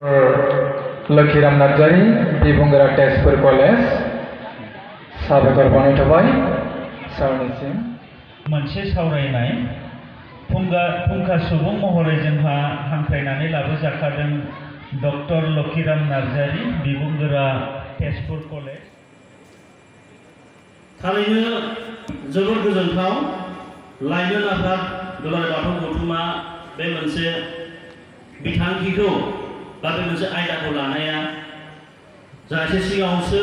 लोखिराम Narzary बिबुंगोरा Tezpur college साबायखर बावनाय थाबाय सारनिसिम मोनसे सावरायनाय फुंखा सुबुं महरै जोंहा हांख्रायनानै लाबोजाखादों डक्टर लोखिराम नार्जारी बिबुंगोरा तेजपुर कलेज। थारैनो जोबोद गोजोनथाव लाइमोन आफाद दुलाराय बाथौ गौथुमा बे मोनसे बिथांखिखौ बा बे मोनसे आयदाखौ लानाया जाहाथे सिगाङावसो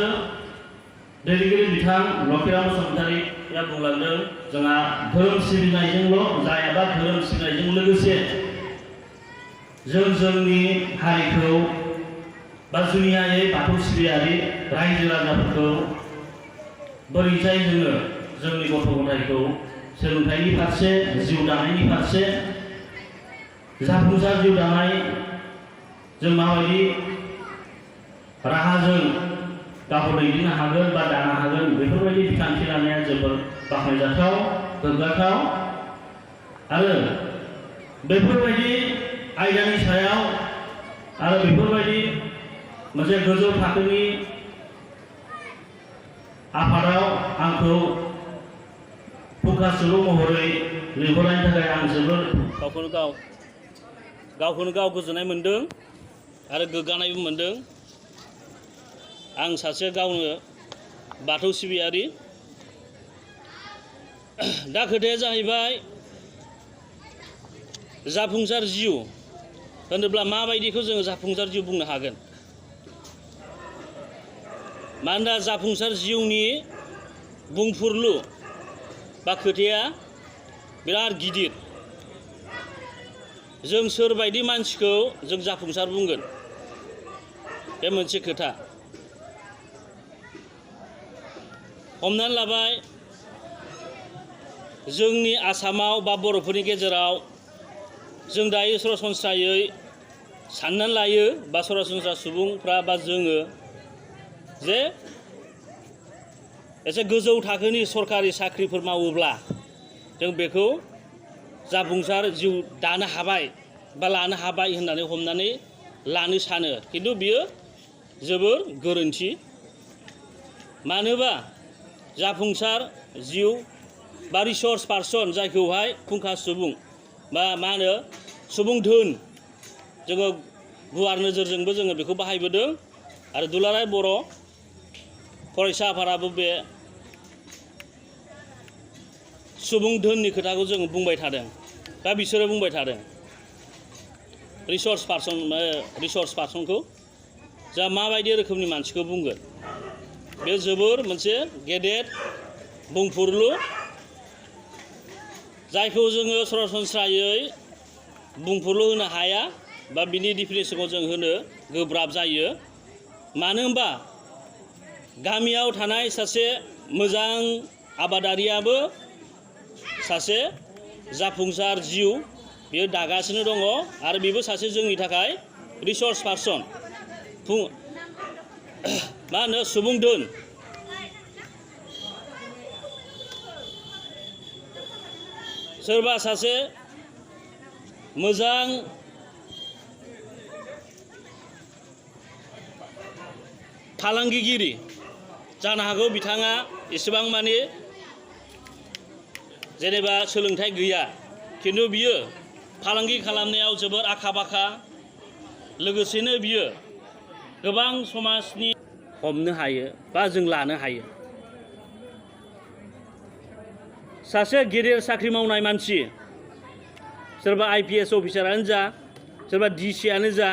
दैदेनगिरि बिथां लोखिराम बसुमतारीया बुंलांदों जोंहा धोरोम सिबिनायजोंल' जायाबा धोरोम सिबिनायजों लोगोसे जों जोंनि हारिखौ बा जुनियायै बाथौ सिबियारि रायजो राजाफोरखौ बोरैजाय जोङो जोंनि गथ' गथायखौ सोलोंथाइनि फारसे जिउ दानायनि फारसे जाफुंसार जिउ दानाय जों माबायदि राहाजों गावखौ दैदेननो हागोन बा दानो हागोन बेफोरबायदि बिथांखि लानाया जोबोर बाख्नायजाथाव गोग्गाथाव आरो बेफोरबायदि आयदानि सायाव आरो बेफोरबायदि मोनसे गोजौ थाखोनि आफादाव आंखौ फुंखा सुबुं महरै लिंहरनायनि थाखाय आं जोबोर गावखौनो गाव गोजोननाय मोनदों आरो गोग्गानायबो मोनदों। आं सासे गावनो बाथौ सिबियारि। दा खोथाया जाहैबाय जाफुंसार जिउ होनोब्ला माबायदिखौ जोङो जाफुंसार जिउ बुंनो हागोन। मानोना जाफुंसार जिउनि बुंफुरलु बा खोथाया बिराद गिदिर। जों सोरबायदि मानसिखौ जों जाफुंसार बुंगोन बे मोनसे खोथा। हमनानै लाबाय जोंनि आसामाव बा बर'फोरनि गेजेराव जों दायो सरासनस्रायै साननानै लायो बा सरासनस्रा सुबुंफ्रा बा जोङो जे एसे गोजौ थाखोनि सरकारि साख्रिफोर मावोब्ला जों बेखौ जाफुंसार जिउ दानो हाबाय बा लानो हाबाय होननानै हमनानै लानो सानो, खिन्थु बियो जोबोर गोरोन्थि। मानोबा जाफुंसार जिउ बा रिसर्स पार्सन जायखौहाय फुंखा सुबुं बा मा होनो सुबुं धोन जोङो गुवार नोजोरजोंबो जोङो बेखौ बाहायबोदों आरो दुलाराय बर' फरायसा आफादाबो बे सुबुं धोननि खोथाखौ जोङो बुंबाय थादों बा बिसोरो बुंबाय थादों। रिसर्स पार्सनखौ जा माबायदि रोखोमनि मानसिखौ बुंगोन बे जोबोर मोनसे गेदेर बुंफुरलु जायखौ जोङो सरासनस्रायै बुंफुरलु होनो हाया बा बिनि डिफिनेसनखौ जों होनो गोब्राब जायो। मानो होनबा गामियाव थानाय सासे मोजां आबादारियाबो सासे जाफुंसार जिउ बियो दागासिनो दङ आरो बेबो सासे जोंनि थाखाय रिसर्स पार्सन मा होनो सुबुं धोन। सोरबा सासे मोजां फालांगिगिरि जानो हागौ बिथाङा एसेबां माने जेनेबा सोलोंथाइ गैया, खिन्थु बियो फालांगि खालामनायाव जोबोर आखा फाखा, लोगोसेनो बियो गोबां समाजनि हमनो हायो बा जों लानो हायो। सासे गेदेर साख्रि मावनाय मानसि सोरबा IPS अफिसारानो जा सोरबा DCआनो जा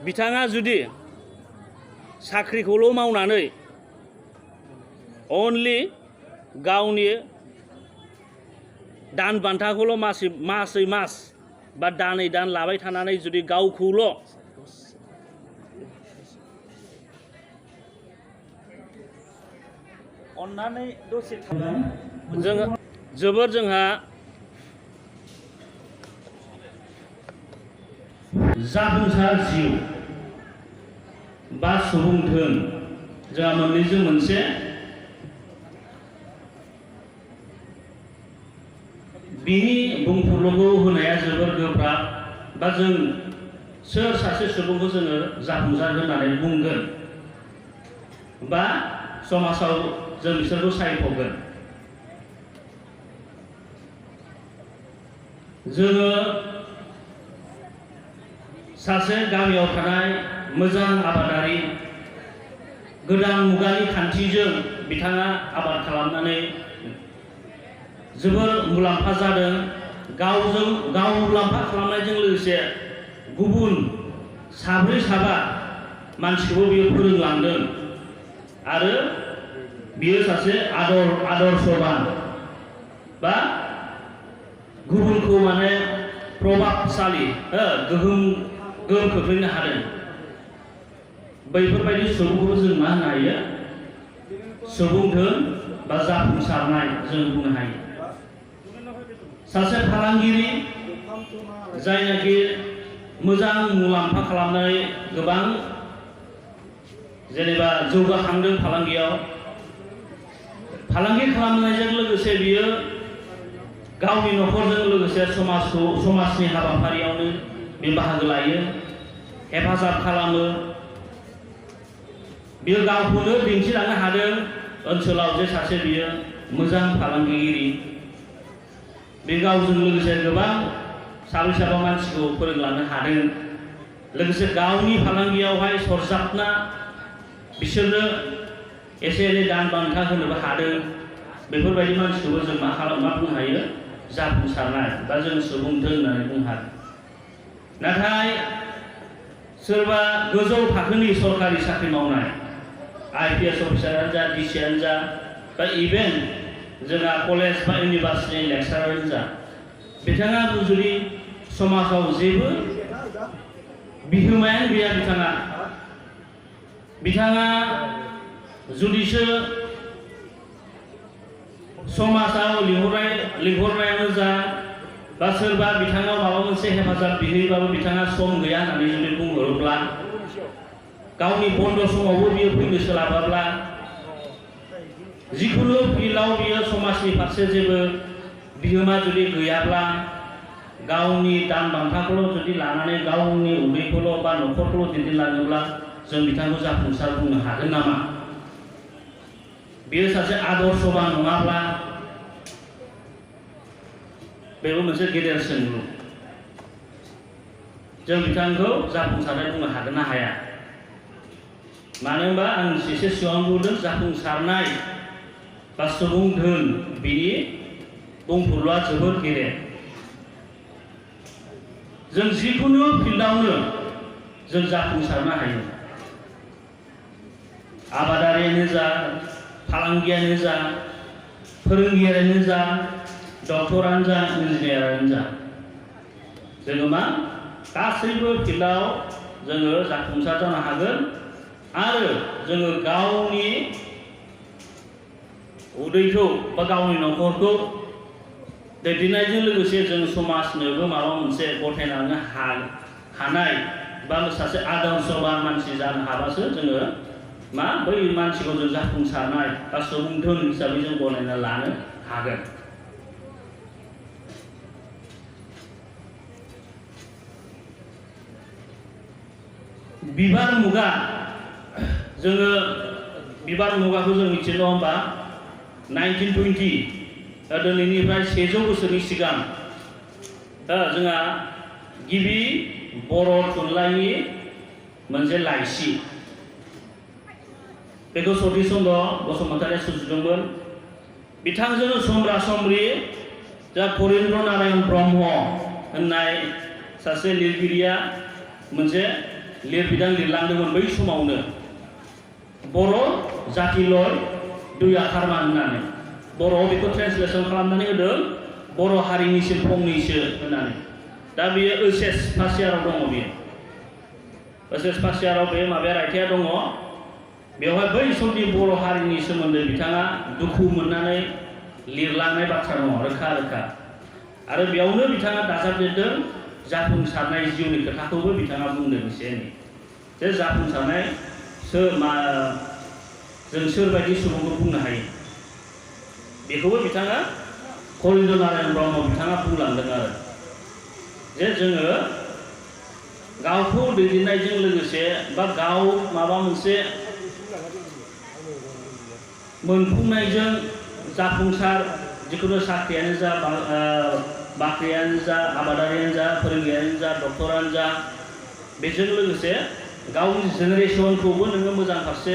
बिथाङा जुदि साख्रिखौल' मावनानै अनलि गावनि दान बान्थाखौल' मासै मास बा दानै दान लाबाय थानानै जुदि गावखौल' अन्नानै दसे जोङो जोबोर जोंहा जाफुंसार जिउ बा सुबुं धोन जोंहा मोननैजों मोनसे बिनि बुंफुरलुखौ होनाया जोबोर गोब्राब बा जों सोर सासे सुबुंखौ जोङो जाफुंसार होननानै बुंगोन बा समाजाव जों बिसोरखौ सायख'गोन। जोङो सासे गामियाव थानाय मोजां आबादारि, गोदान मुगानि खान्थिजों बिथाङा आबाद खालामनानै जोबोर मुलाम्फा जादों। गाव मुलाम्फा खालामनायजों लोगोसे गुबुन साब्रै साबा मानसिखौबो बियो फोरोंलांदों आरो बियो सासे आदर्शवान बा गुबुनखौ माने प्रभाबशाली गोहोम खोख्लैनो हादों। बैफोरबायदि सुबुंखौबो जों मा होननो हायो? सुबुं धोन बा जाफुंसारनाय जों बुंनो हायो। सासे फालांगिरि जायनाखि मोजां मुलाम्फा खालामनानै गोबां जेनेबा जौगाखांदों फालांगियाव, फालांगि खालामनायजों लोगोसे बियो गावनि न'खरजों लोगोसे समाजनि हाबाफारियावनो बे बाहागो लायो, हेफाजाब खालामो। बियो गावखौनो दिन्थिलांनो हादों ओनसोलाव जे सासे बियो मोजां फालांगिगिरि। बे गावजों लोगोसे गोबां साब्रै साबा मानसिखौ फोरोंलांनो हादों। लोगोसे गावनि फालांगियावहाय सरजाबना बिसोरनो एसे एनै दान बान्था होनोबो हादों। बेफोरबायदि मानसिखौबो जों मा बुंनो हायो? जाफुंसारनाय बा जों सुबुं धोन होननानै बुंनो हायो। नाथाय सोरबा गोजौ थाखोनि सरकारि साख्रि मावनाय, IPS अफिसारानो जा, DCआनो जा, बा इभेन जोंहा कलेज बा इउनिभार्सिटिनि लेक्सारारानो जा, बिथाङा जुदि समाजाव जेबो बिहोमायानो गैया, बिथाङा जुदिसो समाजाव लिंहरनायानो जा बा सोरबा बिथाङाव माबा मोनसे हेफाजाब बिहैबाबो बिथाङा सम गैया होननानै जुदि बुंहरोब्ला, गावनि बन्द समावबो बियो फैनो सोलाबाब्ला, जिखुनु फिल्डआव बियो समाजनि फारसे जेबो बिहोमा जुदि गैयाब्ला, गावनि दान बान्थाखौल' जुदि लानानै गावनि उदैखौल' बा न'खरखौल' दैदेनलाङोब्ला जों बिथांखौ जाफुंसार बुंनो हागोन नामा? बियो सासे आदर्शवान नङाब्ला बेबो मोनसे गेदेर सोंलु। जों बिथांखौ जाफुंसारनाय बुंनो हागोन ना हाया? मानो होनबा आं एसे सिगां बुंदों, जाफुंसारनाय बा सुबुं धोन बिनि बुंफुरलुआ जोबोर गेदेर। जों जिखुनु फिल्डआवनो जों जाफुंसारनो हायो। आबादारियानो जा, फालांगियानो जा, फोरोंगिरियानो जा, डक्टरानो जा, इन्जिनियारानो जा, जोङो मा गासैबो फिल्डआव जोङो जाफुंसार जानो हागोन। आरो जोङो गावनि उदैखौ बा गावनि न'खरखौ दैदेननायजों लोगोसे जों समाजनोबो माबा मोनसे गथायलांनो हानाय बा सासे आदर्शवान मानसि जानो हाबासो जोङो मा बै मानसिखौ जों जाफुंसारनाय बा सुबुं धोन हिसाबै जों गनायना लानो हागोन। बिबार मुगा, जोङो बिबार मुगाखौ जों मिथियो नङा होमबा? 1920 दिनैनिफ्राय 100 बोसोरनि सिगां जोंहा गिबि बर' थुनलाइनि मोनसे लाइसि, बेखौ सतिश चन्द्र बसुमतारिया सुजुदोंमोन। बिथांजों समब्रा समब्रि जा करेन्द्र नारायण ब्रह्म होननाय सासे लिरगिरिया मोनसे लिरबिदां लिरलांदोंमोन बै समावनो, बर' जातिलय दुइ आखारमान होननानै। बर'आव बेखौ ट्रेन्सलेसन खालामनानै होदों बर' हारिनिसिम फंनैसो होननानै। दा बेयो OSS फार्स्ट इयाराव दङ। बेयो OSS फार्स्ट इयाराव बे माबाया रायथाइया दङ। बेवहाय बै समनि बर' हारिनि सोमोन्दै बिथाङा दुखु मोननानै लिरलांनाय बाथ्रा दङ रोखा रोखा। आरो बेयावनो बिथाङा दाजाबदेरदों जाफुंसारनाय जिउनि खोथाखौबो बिथाङा बुंदों एसे एनै, जे जाफुंसारनाय जों सोरबायदि सुबुंखौ बुंनो हायो, बेखौबो बिथाङा करेन्द्र नारायण ब्रह्म बिथाङा बुंलांदों आरो जे जोङो गावखौ दैदेननायजों लोगोसे बा गाव माबा मोनसे मोनफुंनायजों जाफुंसार जिखुनु साख्रियानो जा बाख्रियानो जा आबादारियानो जा फोरोंगिरियानो जा डक्टरानो जा बेजों लोगोसे गावनि जेनेरेसनखौबो नोङो मोजां फारसे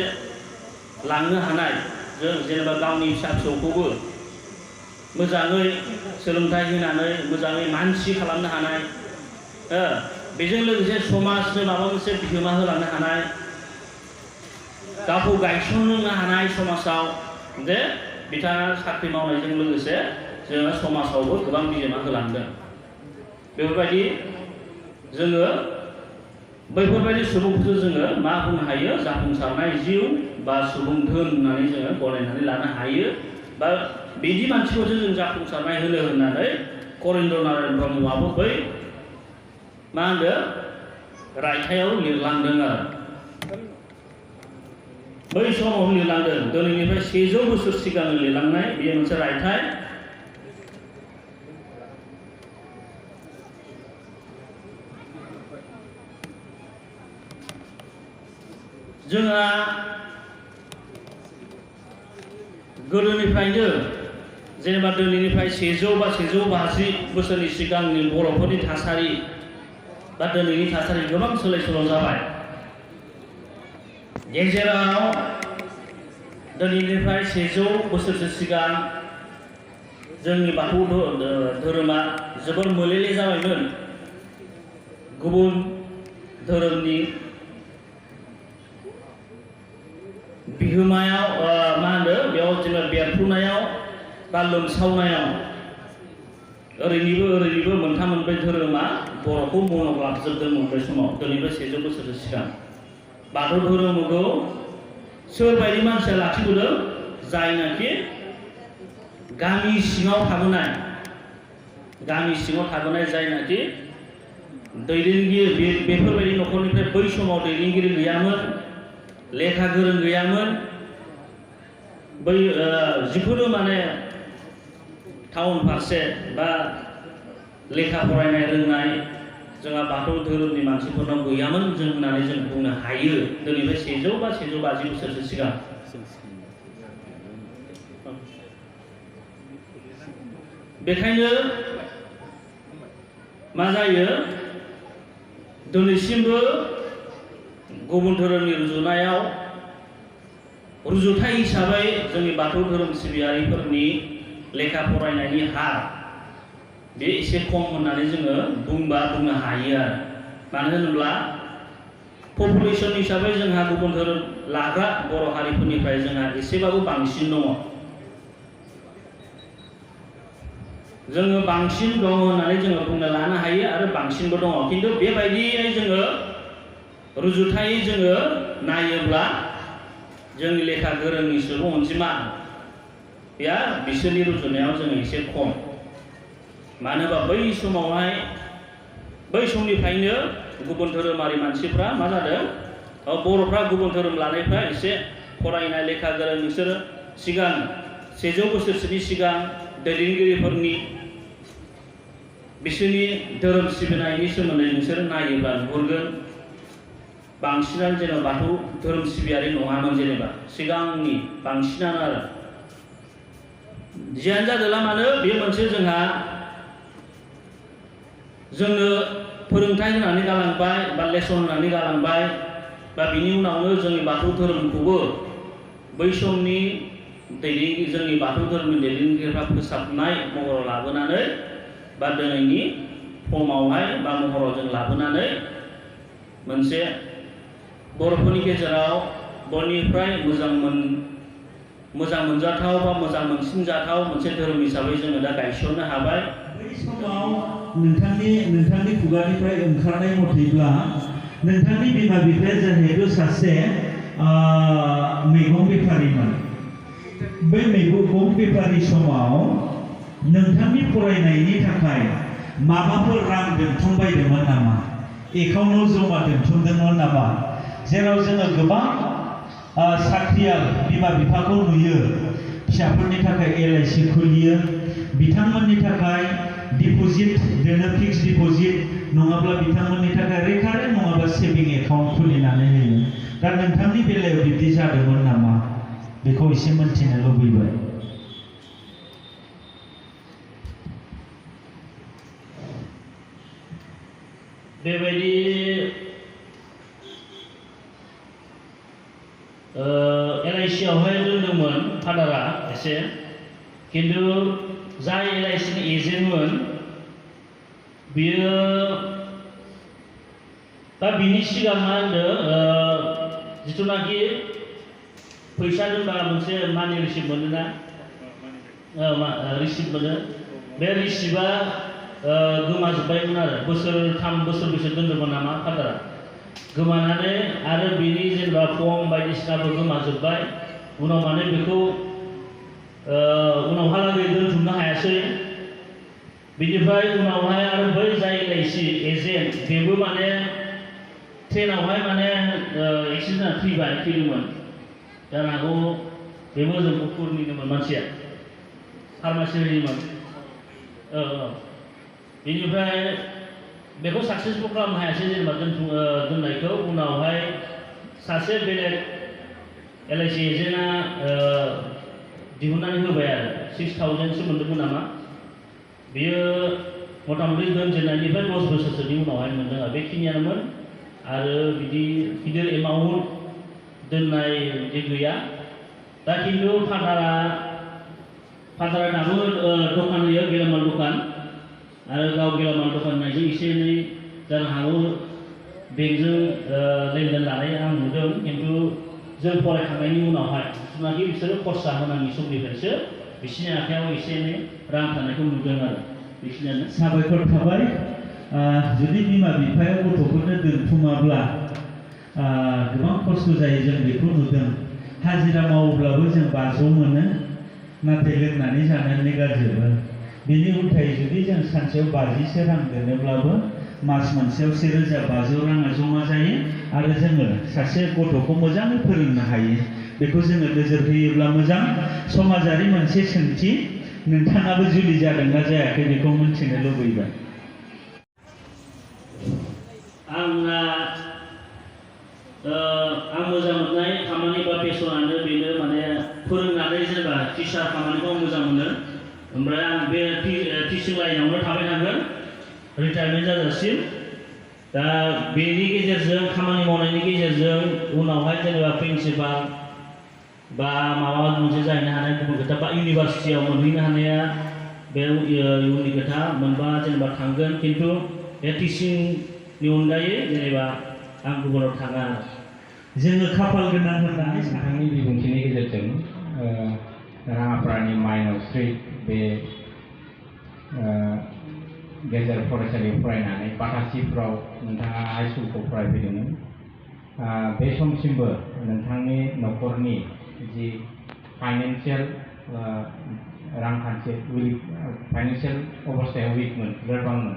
लांनो हानाय जों जेनेबा गावनि फिसा फिसौखौबो मोजाङै सोलोंथाइ होनानै मोजाङै मानसि खालामनो हानाय बेजों लोगोसे समाजनो माबा मोनसे बिहोमा होलांनो हानाय गावखौ गायसननो हानाय समाजाव जे बिथाङा साख्रि मावनायजों लोगोसे जोङो समाजावबो गोबां बिहोमा होलांदों बेफोरबायदि जोङो बैफोरबायदि सुबुंफोरखौ जोङो मा बुंनो हायो जाफुंसारनाय जिउ बा सुबुं धोन होननानै जोङो गनायनानै लानो हायो बा बिदि मानसिखौसो जों जाफुंसारनाय होननानै करेन्द्र नारायण ब्रह्मआबो बै मा होनो रायथाइयाव लिरलांदों आरो बै समाव लिरलांदों दिनैनिफ्राय 100 बोसोर सिगां लिरलांनाय बेयो मोनसे रायथाइ जोंहा गोदोनिफ्रायनो जेनेबा दिनैनिफ्राय 100 बा 150 बोसोरनि सिगांनि बर'फोरनि थासारि बा दिनैनि थासारि गोबां सोलाय सोल' जाबाय गेजेराव दिनैनिफ्राय 100 बोसोरसो सिगां जोंनि बाथौ धोरोमा जोबोर मोलेले जाबायमोन गुबुन धोरोमनि बिहोमायाव मा होनो बेयाव जोङो बेरफ्रुनायाव बा लोमसावनायाव ओरैनिबो मोनथाम मोनब्रै धोरोमा बर'खौ मन'ग्लाबजोबदोंमोन बै समाव दिनैनिफ्राय 100 बोसोरसो सिगां बाथौ धोरोमखौ सोरबायदि मानसिया लाखिबोदों जायनाखि गामि सिङाव थाबोनाय जायनाखि दैदेनगिरि बेफोरबायदि न'खरनिफ्राय बै समाव दैदेनगिरि गैयामोन लेखा गोरों गैयामोन बै जिखुनु माने टाउन फारसे बा लेखा फरायनाय रोंनाय जोंहा बाथौ धोरोमनि मानसिफोरनाव गैयामोन जों होननानै जों बुंनो हायो दिनैनिफ्राय 100 बा 150 बोसोरसो सिगां बेखायनो मा जायो दिनैसिमबो गुबुन धोरोमनि रुजुथाय हिसाबै जोंनि बाथौ धोरोम सिबियारिफोरनि लेखा फरायनायनि हार बे एसे खम होननानै जोङो बुंनो हायो आरो मानो होनोब्ला पपुलेसन हिसाबै जोंहा गुबुन धोरोम लाग्रा बर' हारिफोरनिफ्राय जोंहा एसेबाबो बांसिन दङ जोङो बांसिन दङ होननानै जोङो बुंनो लानो हायो आरो बांसिनबो दङ खिन्थु बेबायदियै जोङो रुजुथायै जोङो नायोब्ला जोंनि लेखा गोरोंनि सुबुं अनजिमा बिसोरनि रुजुनायाव जोङो एसे खम मानो होनबा बै समनिफ्रायनो गुबुन धोरोमारि मानसिफ्रा मा जादों बर'फ्रा गुबुन धोरोम लानायफ्रा एसे फरायनाय लेखा गोरों नोंसोरो सिगां 100 बोसोरसोनि सिगां दैदेनगिरिफोरनि बिसोरनि धोरोम सिबिनायनि सोमोन्दै नोंसोर नायोब्ला नुहुरगोन बांसिनानो जेनेबा बाथौ धोरोम सिबियारि नङामोन जेनेबा सिगांनि बांसिनानो आरो जियानो जादोला मानो बे मोनसे जोंनो फोरोंथाय होनानै गालांबाय बा लेसन होनानै गालांबाय बा बिनि उनावनो जोंनि बाथौ धोरोमखौबो बै समनि जोंनि बाथौ धोरोमनि दैदेनगिरिफ्रा फोसाबनाय महराव लाबोनानै बा दिनैनि फर्मावहाय बा महराव जों लाबोनानै मोनसे बर'फोरनि गेजेराव बयनिफ्राय मोजां मोनजाथाव बा मोजां मोनसिनजाथाव मोनसे धोरोम हिसाबै जोङो दा गायसननो हाबाय बै समाव नोंथांनि खुगानिफ्राय ओंखारनाय मथेब्ला नोंथांनि बिमा बिफाया जिहेतु सासे मैगं बेफारिमोन बै मैगं बेफारि समाव नोंथांनि फरायनायनि थाखाय माबाफोर रां दोनथुमबायदोंमोन नामा एकाउन्टआव जमा दोनथुमदोंमोन नामा जेराव जोङो गोबां साख्रियाल बिमा बिफाखौ नुयो फिसाफोरनि थाखाय LIC खुलियो बिथांमोननि थाखाय डिप'जिट दोनो फिक्स डिप'जिट नङाब्ला बिथांमोननि थाखाय रेकारिं नङाबा सेभिं एकाउन्ट खुलिनानै होयो दा नोंथांनि बेलायाव बिब्दि जादोंमोन नामा बेखौ एसे मोनथिनो लुबैबाय बेबायदि LIC आवहाय दोनदोंमोन फादारा एसे खिन्थु जाय LIC नि एजेन्टमोन बियो दा बिनि सिगां मा होनदों जिथुनाखि फैसा दोनबा मोनसे मानि रिसिप्ट मोनोना रिसिप्ट मोनो बे रिसिप्टआ गोमाजोब्बायमोन आरो बोसोरथाम बोसोरब्रैसो दोनदोंमोन नामा फादारा गोमानानै आरो बिनि जेनेबा फर्म बायदिसिनाबो गोमाजोब्बाय उनाव माने बेखौ उनावहालागै दोनथुमनो हायासै बिनिफ्राय उनावहाय आरो बै जाय LIC एजेन्ट बेबो माने ट्रेनावहाय माने एक्सिडेन्ट थैदोंमोन जानो हागौ बेबो जों गुफुरनिनोमोन मानसिया फार्मासि होयोमोन बेनिफ्राय बेखौ साक्सेसफुल खालामनो हायासै जेनेबा दोननायखौ उनावहाय सासे बेलेग LIC एजेन्टआ दिहुननानै होबाय आरो 6,000सो मोनदोंमोन नामा बेयो मथा मथि दोनजेननायनिफ्राय 10 बोसोरसोनि उनावहाय मोनदों आरो बेखिनियानोमोन आरो बिदि गिदिर एमाउन्ट दोननाय बिदि गैया दा खिन्थु फादारा दाबो दखान होयो गेलामाल दखान आरो गाव गेलामाल दखान होनायजों एसे एनै जानो हागौ बेंकजों लेनदेन लानाय आं नुदों खिन्थु जों फरायखांनायनि उनावहाय जिथुनाखि बिसोरो खरसा होनांगि समनिफ्रायसो बिसोरनि आखायाव एसे एनै रां थानायखौ नुदों आरो बेखिनियानो साबायखर थाबाय जुदि बिमा बिफाया गथ'फोरनो दोनथुमाब्ला गोबां खस्थ' जायो जों बेखौ नुदों हाजिरा मावोब्लाबो जों 500 मोनो नाथाय लोंनानै जानानै गारजोबो बेनि उल्थायै जुदि जों सानसेयाव 50सो रां दोनोब्लाबो मास मोनसेयाव 1,500 राङा जमा जायो आरो जोङो सासे गथ'खौ मोजाङै फोरोंनो हायो बेखौ जोङो नोजोर होयोब्ला मोजां समाजारि मोनसे सोंथि नोंथाङाबो जुलि जादोंना जायाखै बेखौ मिथिनो लुबैबाय आं मोजां मोननाय खामानि बा पेसनानो बेनो माने फोरोंनानै जेनेबा टिचार खामानिखौ आं मोजां मोनो ओमफ्राय आं बे टिचिं लाइनावनो थाबाय थागोन रिटायारमेन्ट जाजासिम दा बेनि गेजेरजों खामानि मावनायनि गेजेरजों उनावहाय जेनेबा प्रिन्सिपाल बा माबा मोनसे जाहैनो हानाय गुबुन खोथा बा इउनिभार्सिटियाव मोनहैनो हानाया बे इयुननि खोथा मोनबा जेनेबा थांगोन खिन्थु बे टिचिंनि अनगायै जेनेबा आं गुबुनाव थाङा जोङो खाफाल गोनां होननानै नोंथांनि बिबुंथिनि गेजेरजों राङापारानि माइनर स्ट्रिट बे गेजेर फरायसालियाव फरायनानै बाटासिफ्राव नोंथाङा हाइ स्कुलखौ फरायफैदोंमोन बे समसिमबो नोंथांनि न'खरनि जि फाइनान्सियेल रांखान्थि फाइनान्सियेल अबस्थायाव उइकमोन लोरबांमोन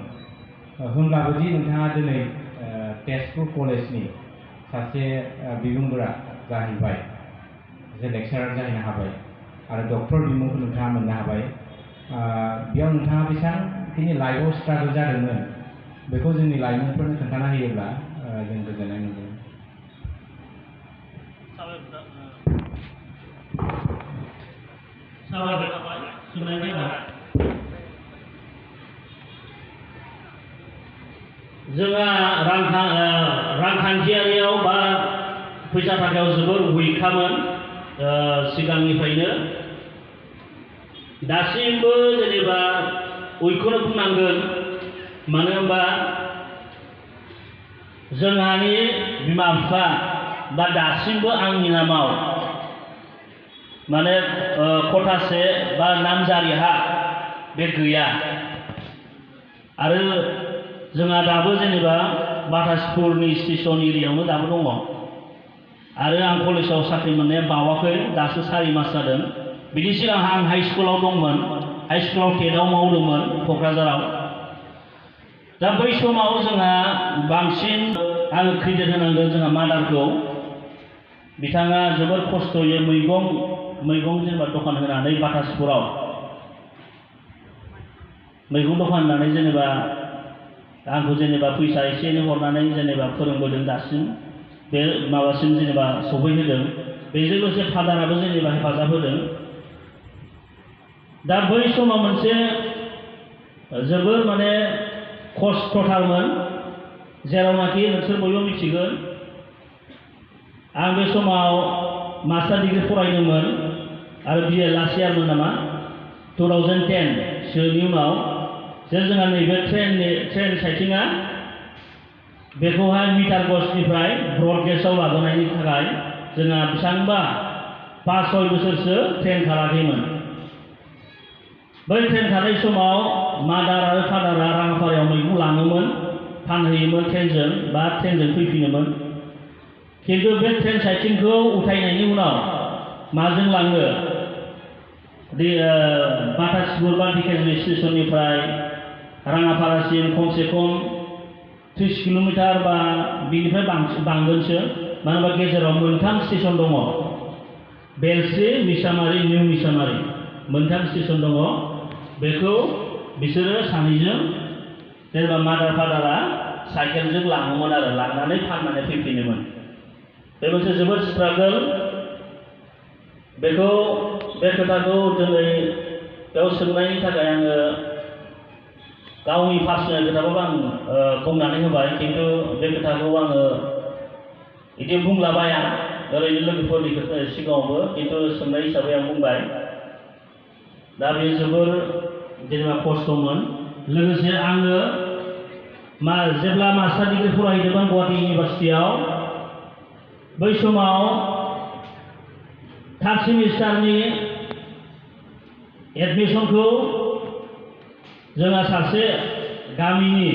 होनब्लाबो दि नोंथाङा दिनै तेजपुर कलेजनि सासे बिबुंगोरा जाहैबाय सासे लेक्सारार जाहैनो हाबाय आरो डक्टर बिमुंखौ नोंथाङा मोननो हाबाय बेयाव नोंथाङा बेसेबांखिनि लाइफआव स्ट्रागल जादोंमोन बेखौ जोंनि लाइमोनफोरनो खोन्थाना होयोब्ला जों गोजोननाय मोनगोन जोंहा रांखान्थियारियाव बा फैसा थाखायाव जोबोर उइकखामोन सिगांनिफ्रायनो दासिमबो जेनेबा उइकखौनो बुंनांगोन मानो होनबा जोंहानि बिमा बिफा बा दासिमबो आंनि नामाव माने खथासे बा नामजारि हा बे गैया आरो जोंहा दाबो जेनेबा बाटासपुरनि स्टेसन एरियायावनो दाबो दङ आरो आं कलेजाव साख्रि मोननाया बावाखै दासो 4 मास जादों बिनि सिगां आं हाइ स्कुलाव दंमोन हाइ स्कुलाव टेटआव मावदोंमोन क'क्राझाराव दा बै समाव जोंहा बांसिन आङो क्रेडिट होनांगोन जोंहा मादारखौ बिथाङा जोबोर खस्थ'यै मैगं जेनेबा दखान होनानै बाटासपुराव मैगं दखान होनानै जेनेबा आंखौ जेनेबा फैसा एसे एनै हरनानै जेनेबा फोरोंबोदों दासिम बे माबासिम जेनेबा सफैहोदों बेजों लोगोसे फादाराबो जेनेबा हेफाजाब होदों दा बै समाव मोनसे जोबोर माने खस्थ'थारमोन जेरावनाखि नोंसोर बयबो मिथिगोन आं बे समाव मास्टार डिग्री फरायदोंमोन आरो बिए लास्ट इयारमोन नामा 2010 सोनि उनाव जे जोंहा नैबे ट्रेन साइथिंआ बेखौहाय मिटार गजनिफ्राय ब्रड गेजआव लाबोनायनि थाखाय जोंहा बेसेबांबा 5-6 बोसोरसो ट्रेन खाराखैमोन बै ट्रेन खारनाय समाव मादार आरो फादारा राङापारायाव मैगं लाङोमोन फानहैयोमोन ट्रेनजों बा ट्रेनजों फैफिनोमोन खिन्थु बे ट्रेन साइथिंखौ उठायनायनि उनाव माजों लाङो बाटासिपुर बा ढेकियाजुलि स्टेसननिफ्राय राङापारासिम खमसे खम 30 किल'मिटार बा बिनिफ्राय बांगोनसो मानो होनबा गेजेराव मोनथाम स्टेसन दङ बेलस्रि मिसामारि निउ मिसामारि मोनथाम स्टेसन दङ बेखौ बिसोरो सानैजों जेनेबा मादार फादारा साइकेलजों लाङोमोन आरो लांनानै फाननानै फैफिनोमोन बे मोनसे जोबोद स्ट्रागोल बेखौ बे खोथाखौ दिनै बेयाव सोंनायनि थाखाय आङो गावनि पार्सनेल खोथाखौबो आं बुंनानै होबाय खिन्थु बे खोथाखौ आङो बिदि बुंलाबाया ओरैनो लोगोफोरनि सिगाङावबो खिन्थु सोंनाय हिसाबै आं बुंबाय दा बे जोबोर जेनेबा खस्थ'मोन लोगोसे आङो जेब्ला मास्टार डिग्री फरायदोंमोन गुवाहाटी इउनिभार्सिटियाव बै समाव 3rd सेमिस्टारनि एडमिसनखौ जोंहा सासे गामिनि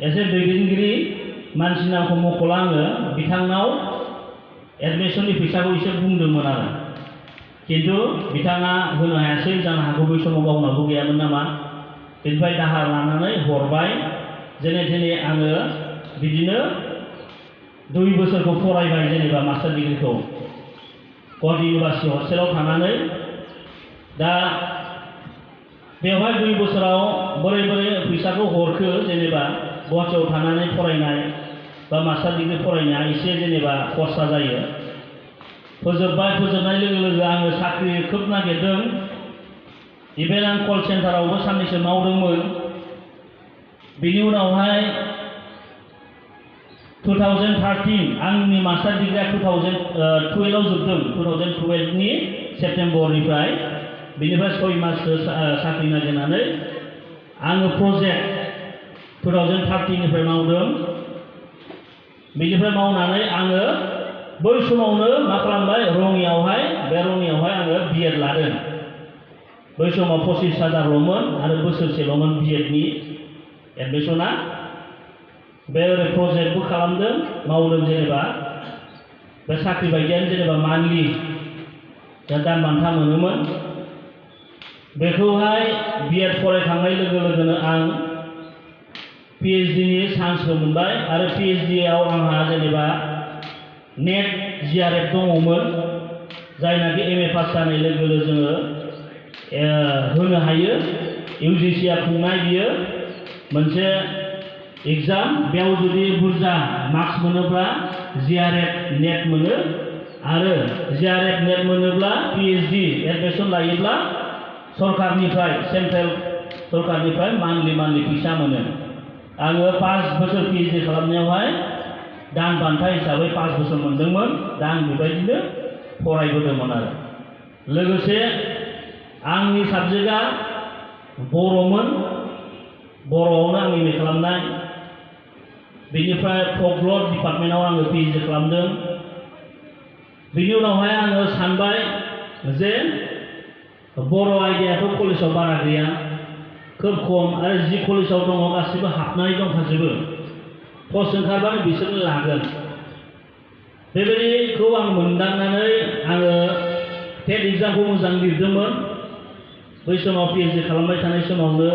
एसे दैदेनगिरि मानसिनि नामखौ मख'ला आङो बिथांनाव एडमिसननि फैसाखौ एसे बुंदोंमोन आरो खिन्थु बिथाङा होनो हायासै जानो हागौ बै समाव गावनावबो गैयामोन नामा बेनिफ्राय दाहार लानानै हरबाय जेने थेने आङो बिदिनो 2 बोसोरखौ फरायबाय जेनेबा मास्टार डिग्रीखौ गुवाहाटी इउनिभार्सिटि हस्टेलाव थानानै दा बेवहाय 2 बोसोराव बोरै फैसाखौ हरखो जेनेबा गुवाहाटीयाव थानानै फरायनाय बा मास्टार डिग्री फरायनाया एसे जेनेबा खरसा जायो फोजोबनाय लोगो लोगो आङो साख्रि खोब नागिरदों इभेन आं कल सेन्टारावबो साननैसो मावदोंमोन बिनि उनावहाय 2013 आंनि मास्टार डिग्रीया 2012 आव जोबदों 2012 नि सेप्तेम्बरनिफ्राय बिनिफ्राय 6 माससो साख्रि नागिरनानै आङो प्रजेक्ट 2013 निफ्राय मावदों बिनिफ्राय मावनानै आङो बै समावनो मा खालामबाय रङियावहाय आङो बिएड लादों बै समाव 25,000ल'मोन आरो बोसोरसेल'मोन बिएडनि एडमिसना बे ओरै प्रजेक्टबो खालामदों मावदों जेनेबा बे साख्रि बायदियानो जेनेबा मान्थलि दान बान्था मोनोमोन बेखौहाय बिएड फरायखांनाय लोगो लोगोनो आं पिएइचडि नि चान्सबो मोनबाय आरो पिएइचडि आव आंहा जेनेबा नेट जिआरएफ दङमोन जायनाखि एमए पास जानाय लोगो लोगो जोङो होनो हायो इउजिसिआ खुंनाय बियो मोनसे एग्जाम बेयाव जुदि बुरजा मार्क्स मोनोब्ला जिआरएफ नेट मोनो आरो जिआरएफ नेट मोनोब्ला पिएइचडि एडमिसन लायोब्ला सरकारनिफ्राय सेन्ट्रेल सरकारनिफ्राय मान्थलि फैसा मोनो आङो 5 बोसोर पिएइचडि खालामनायावहाय दान बान्था हिसाबै 5 बोसोर मोनदोंमोन दा आं बेबायदिनो फरायबोदोंमोन आरो लोगोसे आंनि साबजेक्टआ बर'मोन बर'आवनो आं एमए खालामनाय बेनिफ्राय फकलर डिपार्टमेन्टआव आङो पिएइचडि खालामदों बिनि उनावहाय आङो सानबाय जे बर' आयदायाथ' कलेजाव बारा गैया खोब खम आरो जि कलेजाव दङ गासिबो हाबनानै दंखाजोबो पस्ट ओंखारबानो बिसोरनो लागोन बेबायदिखौ आं मोनदांनानै आङो टेट एग्जामखौ मोजां लिरदोंमोन बै समाव पिएइचडि खालामबाय थानाय समावनो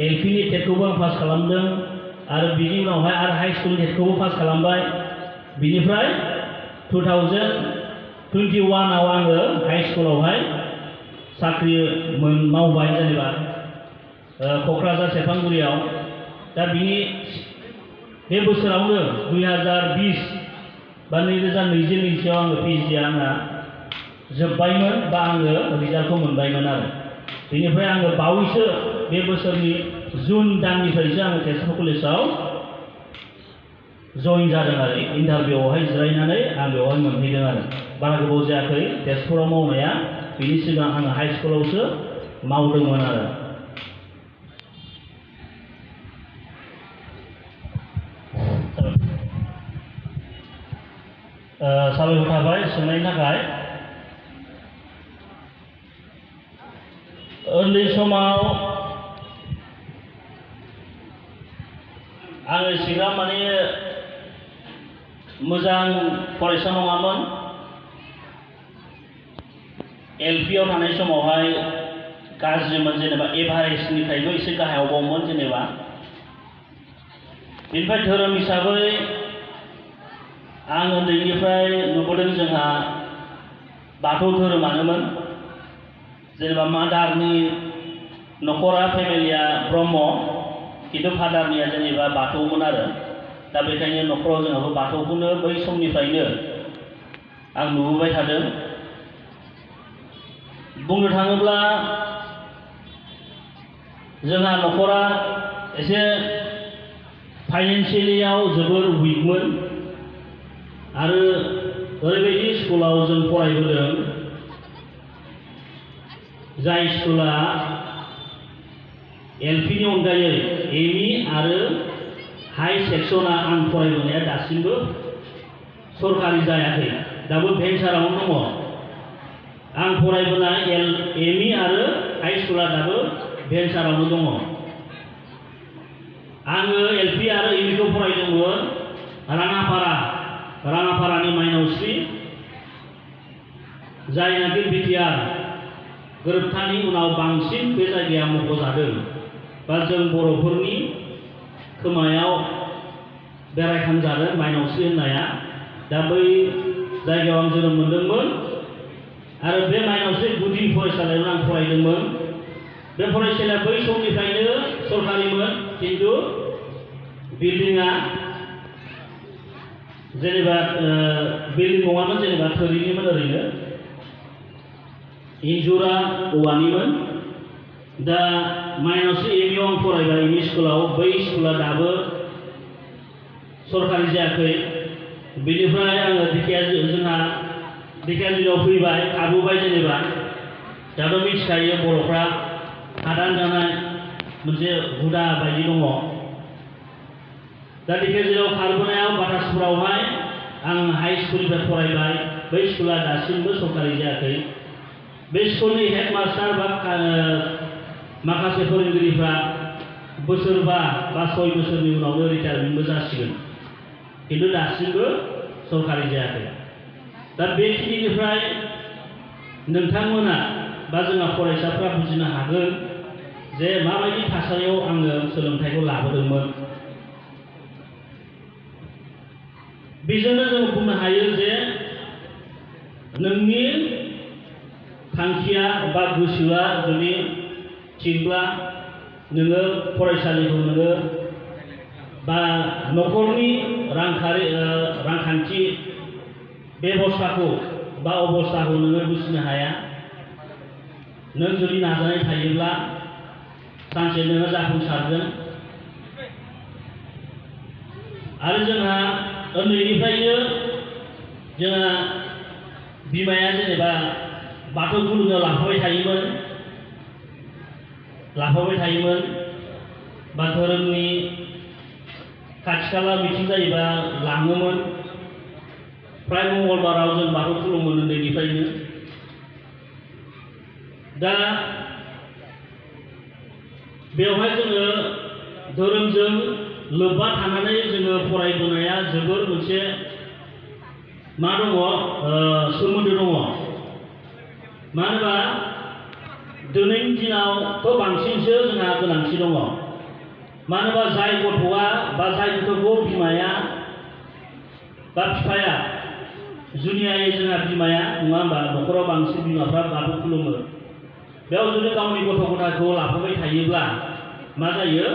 एलपिनि टेटखौबो आं पास खालामदों आरो बिनि उनावहाय आरो हाई स्कुल टेटखौबो पास खालामबाय बिनिफ्राय 2021 आव आङो हाई स्कुलावहाय साख्रि मावबाय जेनेबा क'क्राझार सेरफांगुरियाव दा बिनि बे बोसोरावनो 2020 बा 2020 आङो PhD आंना जोब्बायमोन बा आङो रिजाल्टखौ मोनबायमोन आरो बेनिफ्राय आङो बावैसो बे बोसोरनि जुन दाननिफ्रायसो आङो तेजपुर कलेजाव जइन जादों आरो इन्टारभिउआवहाय जिरायनानै आं बेवहाय मोनहैदों आरो बारा गोबाव जायाखै तेजपुराव मावनाया बिनि सिगां आङो हाइ स्कुलावसो मावदोंमोन आरो साबायखर थाबाय सोंनायनि थाखाय उन्दै समाव आङो सिगां माने मोजां फरायसा नङामोन LP आव थानाय समावहाय गाज्रिमोन जेनेबा एभारेजनिफ्रायबो एसे गाहायावबावमोन जेनेबा बेनिफ्राय धोरोम हिसाबै आं उन्दैनिफ्राय नुबोदों जोंहा बाथौ धोरोमानोमोन जेनेबा मादारनि न'खरा फेमिलिया ब्रह्म किन्तु फादारनिया जेनेबा बाथौमोन आरो दा बेखायनो न'खराव जोंहाबो बाथौखौनो बै समनिफ्रायनो आं नुबोबाय थादों बुंनो थाङोब्ला जोंहा न'खरा एसे फाइनेन्सियेलियाव जोबोर उइकमोन आरो ओरैबायदि स्कुलाव जों फरायबोदों जाय स्कुला LP नि अनगायै ME आरो हाई सेक्सना आं फरायबोनाया दासिमबो सरकारि जायाखै दाबो भेन्सारावनो दङ आं फरायबोनाय ME आरो हाई स्कुला दाबो भेन्सारावनो दङ आङो LP आरो ME खौ फरायदोंमोन राङापारानि माइनावस्रि जायनाखि BTR गोरोबथानि उनाव बांसिन बे जायगाया मख'जादों बा जों बर'फोरनि खोमायाव बेरायखांजादों माइनावस्रि होननाया दा बै जायगायाव आं जोनोम मोनदोंमोन आरो बे माइनावस्रि गुदि फरायसालियावनो आं फरायदोंमोन बे फरायसालिया बै समनिफ्रायनो सरकारिमोन किन्तु बिल्डिंआ जेनेबा बिल्डिं नङामोन जेनेबा थोरिनिमोन ओरैनो इन्जुरा औवानिमोन दा माइनावस्रि ME आव आं फरायबाय ME स्कुलाव बै स्कुला दाबो सरकारि जायाखै बेनिफ्राय आङो जोंहा ढेकियाजुलियाव फैबाय थाबोबाय जेनेबा दाथ' मिथिखायो बर'फ्रा हादान जानाय मोनसे हुदा बायदि दङ दा ढेकियाजुलियाव खारबोनायाव बाटासपुरावहाय आं हाई स्कुलनिफ्राय फरायबाय बै स्कुला दासिमबो सरकारि जायाखै बे स्कुलनि हेडमास्टार बा माखासे फोरोंगिरिफ्रा बोसोरबा बा 6 बोसोरनि उनावनो रिटायारमेन्टबो जासिगोन किन्तु दासिमबो सरकारि जायाखै दा बेखिनिनिफ्राय नोंथांमोना बा जोंहा फरायसाफ्रा बुजिनो हागोन जे माबायदि थासारियाव आङो सोलोंथाइखौ लाबोदोंमोन बेजोंनो जों बुंनो हायो जे नोंनि थांखिया बा गोसोआ जुदि थिगब्ला नोङो फरायसालिखौ नोङो बा न'खरनि रांखान्थि बेबस्थाखौ बा अबस्थाखौ नोङो बुजिनो हाया नों जुदि नाजानाय थायोब्ला सानसे नोङो जाफुंसारगोन आरो जोंहा उन्दैनिफ्रायनो जोंहा बिमाया जेनेबा बाथौ खुलुमनो लाफाबाय थायोमोन बा धोरोमनि खाथि खाला मिथिं जायोबा लाङोमोन फ्राय मंगलबाराव जों बाथौ खुलुमोमोन उन्दैनिफ्रायनो दा बेवहाय जोङो धोरोमजों लोब्बा थानानै जोङो फरायबोनाया जोबोर मोनसे मा दङ सोमोन्दो दङ मानो होनबा दिनैनि दिनावथ' बांसिनसो जोंहा गोनांथि दङ मानो होनबा जाय गथ'आ बा जाय गथ'खौ बिमाया बा बिफाया जुनियायै जोंहा बिमाया नङा होनबा न'खराव बांसिन बिमाफ्रा बाथौ खुलुमो बेयाव जुदि गावनि गथ' गथायखौ लाफाबाय थायोब्ला मा जायो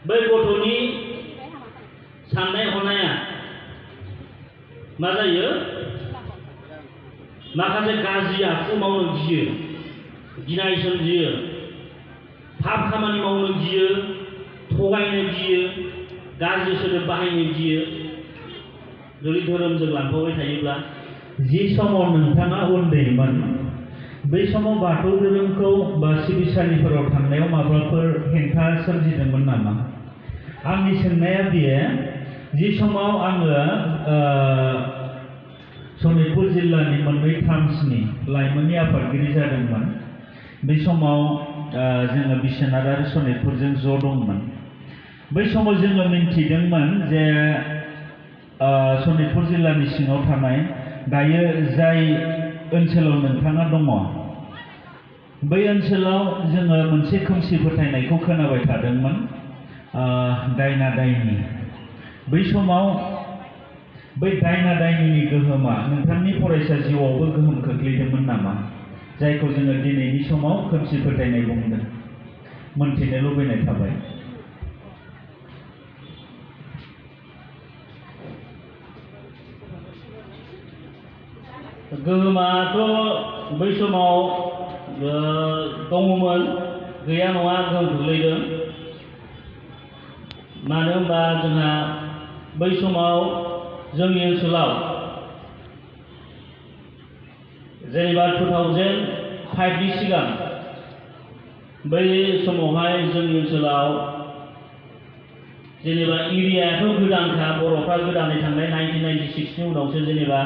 बै गथ'नि साननाय हनाया मा जायो माखासे गाज्रि आखु मावनो गियो, गिनाय सोमजियो, पाप खामानि मावनो गियो, थगायनो गियो, गाज्रि सोदोब बाहायनो गियो जुदि धोरोमजों लांफाबाय थायोब्ला। जि समाव नोंथाङा उन्दैमोन बै समाव बाथौ धोरोमखौ बा सिबिसालिफोराव थांनायाव माबाफोर हेंथा सोमजिदोंमोन नामा? आंनि सोंनाया बेयो, जि समाव आङो सनितपुर जिल्लानि मोननै टार्म्सनि लाइमोननि आफादगिरि जादोंमोन, बे समाव जोङो बिश्वनाथ आरो सनितपुरजों ज' दंमोन। बै समाव जोङो मिन्थिदोंमोन जे सनितपुर जिल्लानि सिङाव थानाय दायो जाय ओनसोलाव नोंथाङा दङ बै ओनसोलाव जोङो मोनसे खोमसि फोथायनायखौ खोनाबाय थादोंमोन, दायना दायनि। बै समाव बै दायना दायनिनि गोहोमा नोंथांनि फरायसा जिउआवबो गोहोम खोख्लैदोंमोन नामा, जायखौ जोङो दिनैनि समाव खोमसि फोथायनाय बुंदों? मोनथिनो लुबैनाय थाबाय। गोहोमाथ' बै समाव दङमोन, गैया नङा गोहोम खोख्लैदों। मानो होनबा जोंहा बै समाव जोंनि ओनसोलाव जेनेबा 2005नि सिगां बै समावहाय जोंनि ओनसोलाव जेनेबा एरियायाथ' गोदानखा, बर'फ्रा गोदानै थांनाय 1996नि उनावसो जेनेबा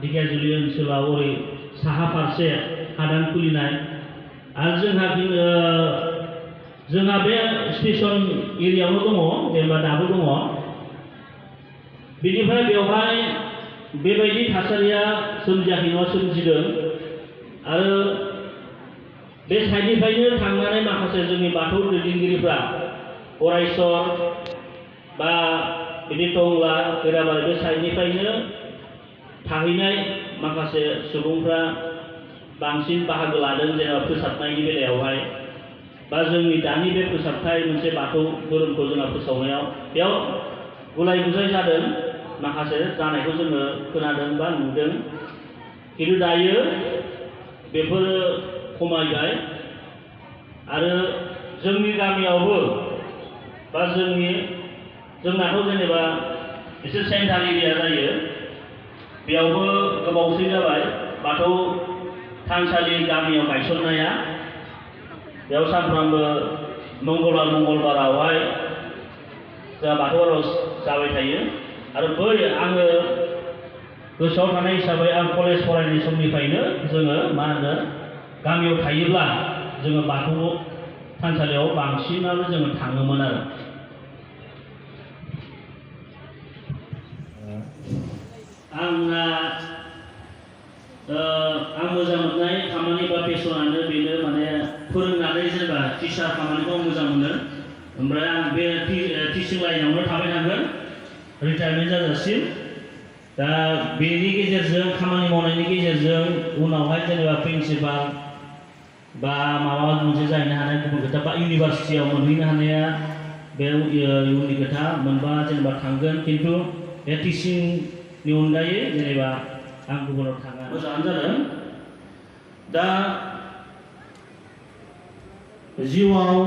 ढेकियाजुलि ओनसोलाव ओरै साहा फारसे हादान खुलिनाय। आरो जोंहा बे स्टेसन एरियायावनो दङ, जेनेबा दाबो दङ। बेनिफ्राय बेवहाय बेबायदि थासारिया सोमजियाखै नङा, सोमजिदों। आरो बे साइडनिफ्रायनो थांनानै माखासे जोंनि बाथौ दैदेनगिरिफ्रा अरायसर बा बिदि टंला खैराबारि बे साइडनिफ्रायनो थाहैनाय माखासे सुबुंफ्रा बांसिन बाहागो लादों जेनेबा फोसाबनायनि बेलायावहाय, बा जोंनि दानि बे फोसाबथाय मोनसे बाथौ धोरोमखौ जोंहा फोसावनायाव बेयाव गुलाय गुजाय जादों, माखासे जानायखौ जोङो खोनादों बा नुदों। खिन्थु दायो बेफोरो खमायबाय। आरो जोंनि गामियावबो बा जोंनाथ' जेनेबा एसे सेन्टार एरिया जायो, बेयावबो गोबावसै जाबाय बाथौ थानसालि गामियाव गायसननाया। बेयाव सानफ्रामबो मंगलबारावहाय जोंहा बाथौ आर'ज जाबाय थायो। आरो बै आङो गोसोआव थानाय हिसाबै आं कलेज फरायनाय समनिफ्रायनो जोङो मा होनो गामियाव थायोब्ला जोङो बाथौ थानसालियाव बांसिनानो जोङो थाङोमोन आरो। आं मोजां मोननाय खामानि बा पेसनानो बेनो, माने फोरोंनानै जेनेबा टिचार खामानिखौ आं मोजां मोनो। ओमफ्राय आं बे टिचिं लाइनावनो थाबाय थागोन रिटायारमेन्ट जाजासिम। दा बेनि गेजेरजों खामानि मावनायनि गेजेरजों उनावहाय जेनेबा प्रिन्सिपाल बा माबा मोनसे जाहैनो हानाय गुबुन खोथा, बा इउनिभार्सिटियाव मोनहैनो हानाया बे इयुननि खोथा मोनबा जेनेबा थांगोन। खिन्थु बे टिचिंनि अनगायै जेनेबा आं गुबुनाव थाङा। मोजाङानो जादों। दा जिउआव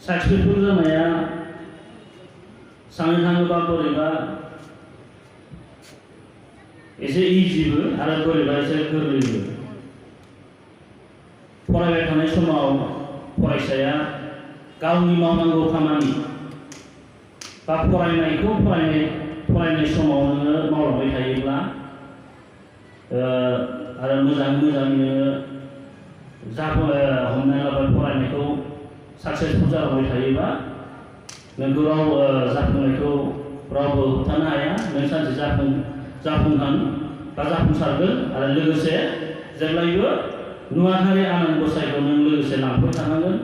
साक्सेसफुल जानाया साननो थाङोबा बोरैबा एसे इजिबो आरो बोरैबा एसे गोरलैबो। फरायबाय थानाय समाव फरायसाया गावनि मावनांगौ खामानि बा फरायनाय समाव नोङो मावलांबाय थायोब्ला आरो मोजाङैनो हमना लाबाय फरायनायखौ साक्सेसफुल जालांबाय थायोबा नोंखौ जाफुंनायखौ रावबो होबथानो हाया। नों सानसे जाफुंगोन बा जाफुंसारगोन। आरो लोगोसे जेब्लायबो नुवाथारि आनान गसाइखौ नों लोगोसे लांफाबाय थानांगोन,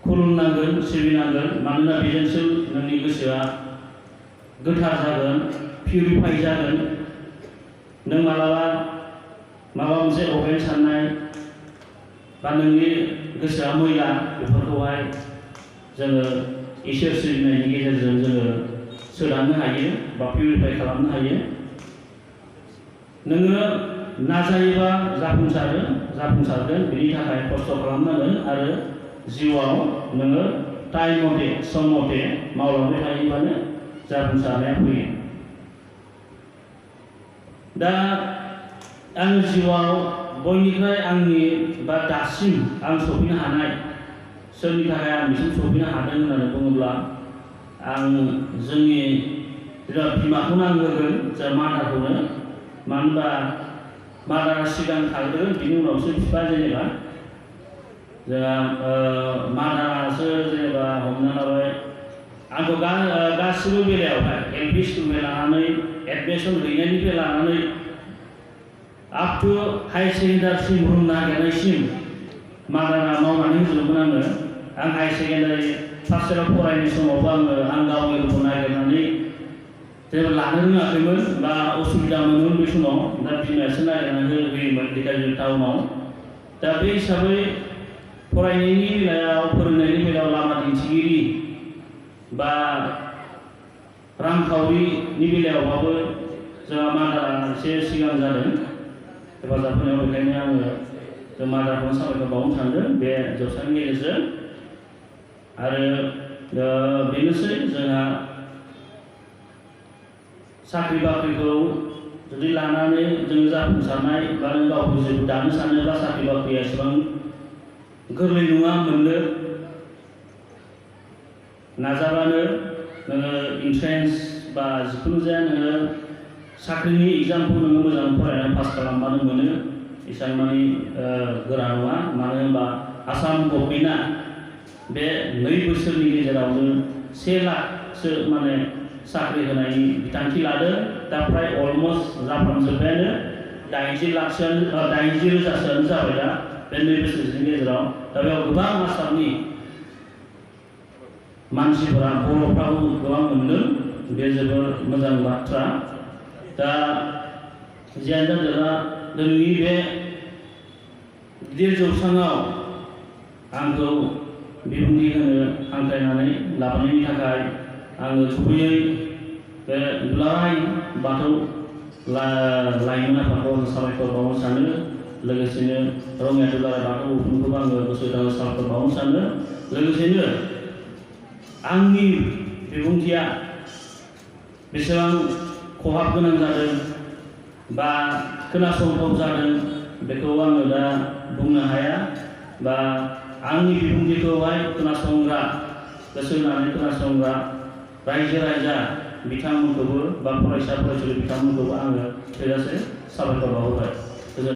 खुलुमनांगोन, सिबिनांगोन। मानोना बेजोंसो नोंनि गोसोआ गोथार जागोन, पिउरिफाइ जागोन। नों मालाबा माबा मोनसे अफेन्स साननाय बा नोंनि गोसोआ मैला बेफोरखौहाय जोङो इसोर सिबिनायनि गेजेरजों जोङो सोदांनो हायो बा पिउरिफाइ खालामनो हायो। नोङो नाजायोबा जाफुंसारगोन बिनि थाखाय खस्थ' खालामनांगोन आरो जिउआव नोङो टाइम मथे सम मथे मावलांबाय थायोबानो जाफुंसारनाया फैयो। दा आं जिउआव बयनिख्रुइ आंनि बा दासिम आं सफैनो हानाय सोरनि थाखाय आं बिसिम सफैनो हादों होननानै बुङोब्ला आं जोंनि बिमाखौनो आं होगोन जा मादारखौनो। मानो होनबा मादारा सिगां थाग्रोगोन बिनि उनावसो बिफा जेनेबा जोंहा मादारासो जेनेबा हमना लाबाय आंखौ गासिबो बेलायावहाय LP स्कुलनिफ्राय लानानै एडमिसन हैनायनिफ्राय लानानै आप टु हाई सेकेन्डारिसिम रुम नागिरनायसिम मादारा मावनानै होजोबोमोन आङो। आं हाई सेकेन्डारि फार्स्ट इयाराव फरायनाय समावबो आं गावनि रुमखौ नागिरनानै जेबो लानो रोङाखैमोन बा असुबिदा मोनोमोन बे समाव। दा बिमायासो नागिरनानै होयोमोन ढेकियाजुलि टाउनाव। दा बे हिसाबै फरायनायनि बेलायाव फोरोंनायनि बेलायाव लामा दिन्थिगिरि बा रांखावरिनि बेलायावबाबो जोंहा मादारा एसे सिगां जादों हेफाजाब होनायाव। बेखायनो आङो मादारखौनो साबायखर बावनो सानदों बे जौसांनि गेजेरजों। आरो बेनोसै जोंहा साख्रि बाख्रिखौ जुदि लानानै जोङो जाफुंसारनाय बा नों गावखौ जेबो दानो सानोब्ला साख्रि बाख्रिया एसेबां गोरलै नङा मोननो। नाजाबानो नोङो इन्ट्रेन्स बा जिखुनु जाया नोङो साख्रिनि एग्जामखौ नोङो मोजां फरायनानै पास खालामबानो मोनो। एसेबां मानि गोरा नङा। मानो होनबा आसाम गभर्नमेन्टआ बे 2 बोसोरनि गेजेरावनो 1 लाखसो माने साख्रि होनायनि बिथांखि लादों। दा फ्राय अलमस्ट जाफ्रामजोब्बायानो 80 रोजासोआनो जाबाय दा बे 2 बोसोरनि गेजेराव। दा बेयाव गोबां आसामनि मानसिफोरा बर'फ्राबो गोबां मोनदों। बे जोबोर मोजां बाथ्रा। दा जियानो जादोला दिनैनि बे गिदिर जौसाङाव आंखौ बिबुंथि होनो हांख्रायनानै लाबोनायनि थाखाय आङो गुबैयै बे दुलाराय बाथौ लाइमोन आफादखौ आं साबायखर बावनो सानो। लोगोसेनो रङिया दुलाराय बाथौ गौथुमखौबो आङो गोसो गोथारै साबायखर बावनो सानो। लोगोसेनो आंनि बिबुंथिया बेसेबां खहाब गोनां जादों बा खोनासंथाव जादों बेखौ आङो दा बुंनो हाया। बा आंनि बिबुंथिखौहाय खोनासंग्रा गोसो होनानै खोनासंग्रा रायजो राजा बिथांमोनखौबो बा फरायसा फरायसुलि बिथांमोनखौबो आङो थोजासे साबायखर बावबाय।